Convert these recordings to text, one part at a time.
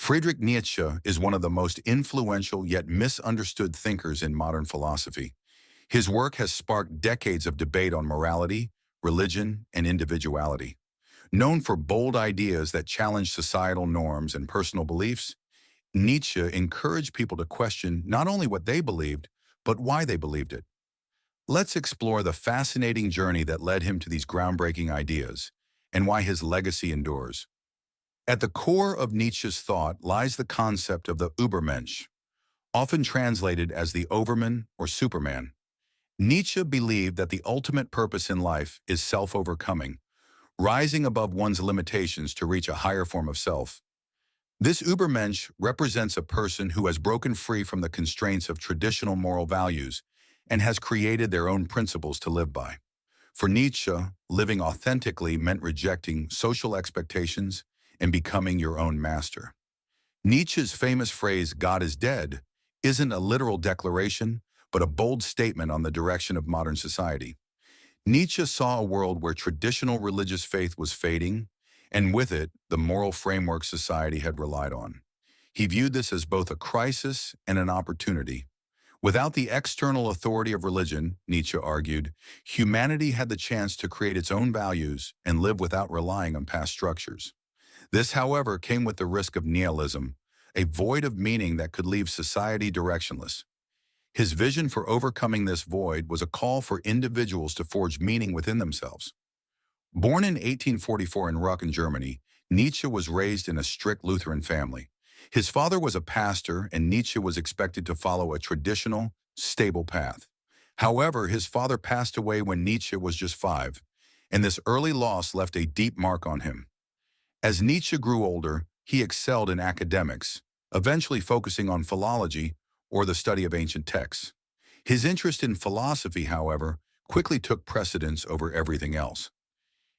Friedrich Nietzsche is one of the most influential yet misunderstood thinkers in modern philosophy. His work has sparked decades of debate on morality, religion, and individuality. Known for bold ideas that challenge societal norms and personal beliefs, Nietzsche encouraged people to question not only what they believed, but why they believed it. Let's explore the fascinating journey that led him to these groundbreaking ideas and why his legacy endures. At the core of Nietzsche's thought lies the concept of the Übermensch, often translated as the Overman or Superman. Nietzsche believed that the ultimate purpose in life is self-overcoming, rising above one's limitations to reach a higher form of self. This Übermensch represents a person who has broken free from the constraints of traditional moral values and has created their own principles to live by. For Nietzsche, living authentically meant rejecting social expectations and becoming your own master. Nietzsche's famous phrase, "God is dead," isn't a literal declaration, but a bold statement on the direction of modern society. Nietzsche saw a world where traditional religious faith was fading, and with it, the moral framework society had relied on. He viewed this as both a crisis and an opportunity. Without the external authority of religion, Nietzsche argued, humanity had the chance to create its own values and live without relying on past structures. This, however, came with the risk of nihilism, a void of meaning that could leave society directionless. His vision for overcoming this void was a call for individuals to forge meaning within themselves. Born in 1844 in Rücken, Germany, Nietzsche was raised in a strict Lutheran family. His father was a pastor, and Nietzsche was expected to follow a traditional, stable path. However, his father passed away when Nietzsche was just 5, and this early loss left a deep mark on him. As Nietzsche grew older, he excelled in academics, eventually focusing on philology or the study of ancient texts. His interest in philosophy, however, quickly took precedence over everything else.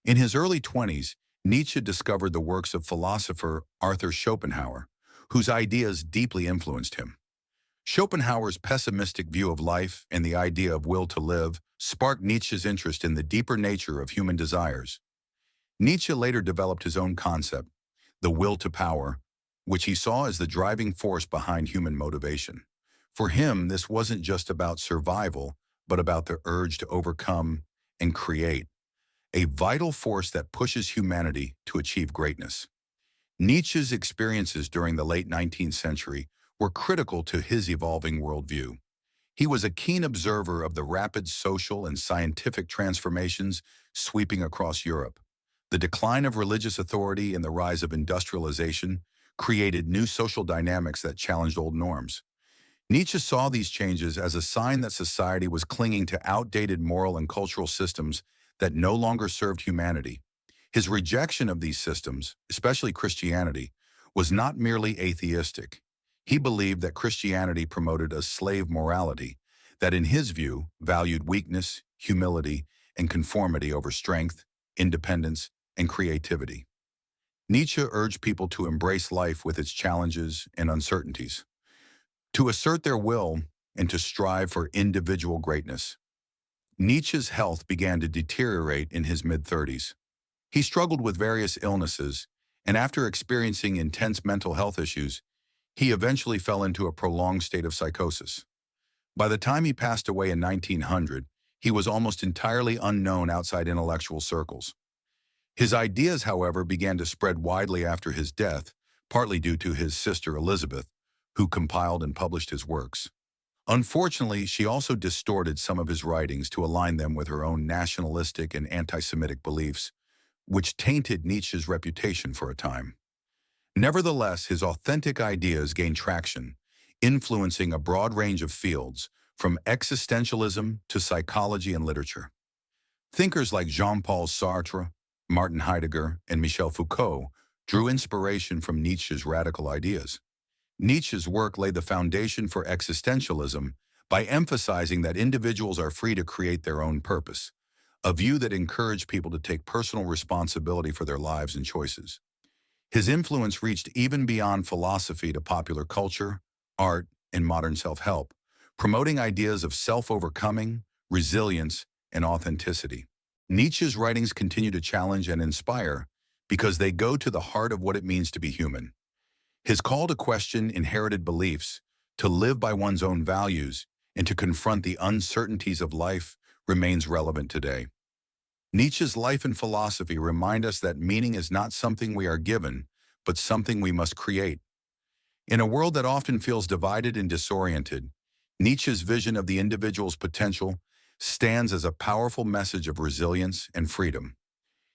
In his early 20s, Nietzsche discovered the works of philosopher Arthur Schopenhauer, whose ideas deeply influenced him. Schopenhauer's pessimistic view of life and the idea of will to live sparked Nietzsche's interest in the deeper nature of human desires. Nietzsche later developed his own concept, the will to power, which he saw as the driving force behind human motivation. For him, this wasn't just about survival, but about the urge to overcome and create, a vital force that pushes humanity to achieve greatness. Nietzsche's experiences during the late 19th century were critical to his evolving worldview. He was a keen observer of the rapid social and scientific transformations sweeping across Europe. The decline of religious authority and the rise of industrialization created new social dynamics that challenged old norms. Nietzsche saw these changes as a sign that society was clinging to outdated moral and cultural systems that no longer served humanity. His rejection of these systems, especially Christianity, was not merely atheistic. He believed that Christianity promoted a slave morality that, in his view, valued weakness, humility, and conformity over strength, independence, and creativity. Nietzsche urged people to embrace life with its challenges and uncertainties, to assert their will, and to strive for individual greatness. Nietzsche's health began to deteriorate in his mid-30s. He struggled with various illnesses, and after experiencing intense mental health issues, he eventually fell into a prolonged state of psychosis. By the time he passed away in 1900, he was almost entirely unknown outside intellectual circles. His ideas, however, began to spread widely after his death, partly due to his sister Elizabeth, who compiled and published his works. Unfortunately, she also distorted some of his writings to align them with her own nationalistic and anti-Semitic beliefs, which tainted Nietzsche's reputation for a time. Nevertheless, his authentic ideas gained traction, influencing a broad range of fields, from existentialism to psychology and literature. Thinkers like Jean-Paul Sartre, Martin Heidegger, and Michel Foucault drew inspiration from Nietzsche's radical ideas. Nietzsche's work laid the foundation for existentialism by emphasizing that individuals are free to create their own purpose, a view that encouraged people to take personal responsibility for their lives and choices. His influence reached even beyond philosophy to popular culture, art, and modern self-help, promoting ideas of self-overcoming, resilience, and authenticity. Nietzsche's writings continue to challenge and inspire because they go to the heart of what it means to be human. His call to question inherited beliefs, to live by one's own values, and to confront the uncertainties of life remains relevant today. Nietzsche's life and philosophy remind us that meaning is not something we are given, but something we must create. In a world that often feels divided and disoriented, Nietzsche's vision of the individual's potential stands as a powerful message of resilience and freedom.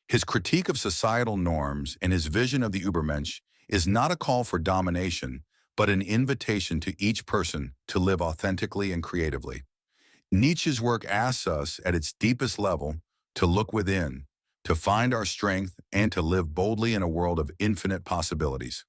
His critique of societal norms and his vision of the Übermensch is not a call for domination, but an invitation to each person to live authentically and creatively. Nietzsche's work asks us, at its deepest level, to look within, to find our strength, and to live boldly in a world of infinite possibilities.